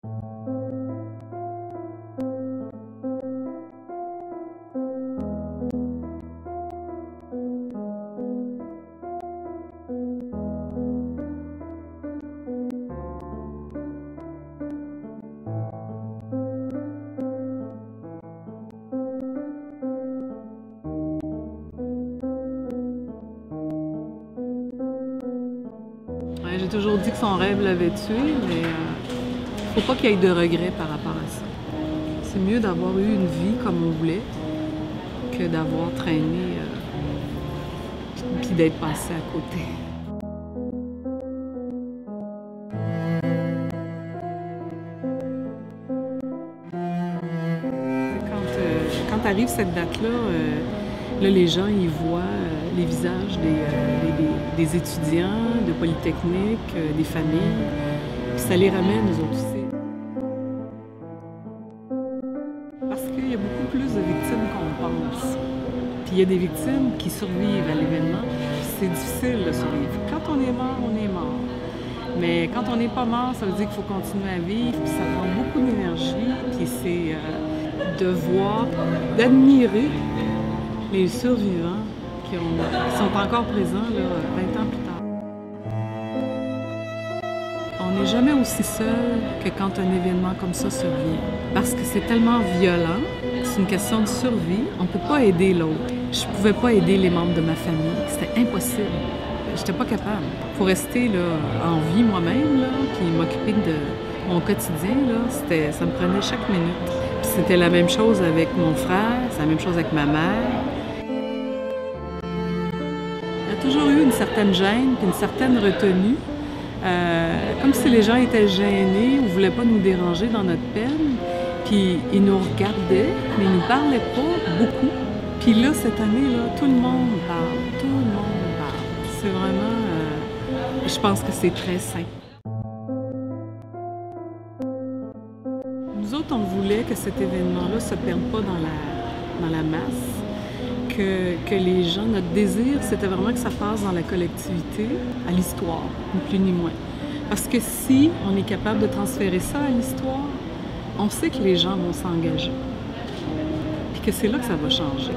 Ouais, j'ai toujours dit que son rêve l'avait tué, mais faut pas qu'il y ait de regrets par rapport à ça. C'est mieux d'avoir eu une vie comme on voulait que d'avoir traîné puis d'être passé à côté. Quand arrive cette date-là, là, les gens ils voient les visages des étudiants de Polytechnique, des familles, puis ça les ramène aux autres aussi. Parce qu'il y a beaucoup plus de victimes qu'on pense. Puis il y a des victimes qui survivent à l'événement, c'est difficile de survivre. Quand on est mort, on est mort. Mais quand on n'est pas mort, ça veut dire qu'il faut continuer à vivre, puis ça prend beaucoup d'énergie, puis c'est de voir, d'admirer les survivants qui sont encore présents là, 20 ans plus tard. On n'est jamais aussi seul que quand un événement comme ça survient. Parce que c'est tellement violent, c'est une question de survie, on ne peut pas aider l'autre. Je ne pouvais pas aider les membres de ma famille, c'était impossible. J'étais pas capable. Il faut rester là, en vie moi-même, puis m'occuper de mon quotidien. Là, ça me prenait chaque minute. C'était la même chose avec mon frère, c'est la même chose avec ma mère. Il y a toujours eu une certaine gêne, puis une certaine retenue. Comme si les gens étaient gênés ou ne voulaient pas nous déranger dans notre peine. Puis ils nous regardaient, mais ils ne nous parlaient pas beaucoup. Puis là, cette année, là, tout le monde parle, tout le monde parle. C'est vraiment, je pense que c'est très sain. Nous autres, on voulait que cet événement-là ne se perde pas dans la masse, que les gens, notre désir, c'était vraiment que ça passe dans la collectivité, à l'histoire, ni plus ni moins. Parce que si on est capable de transférer ça à l'histoire, on sait que les gens vont s'engager. Puis que c'est là que ça va changer.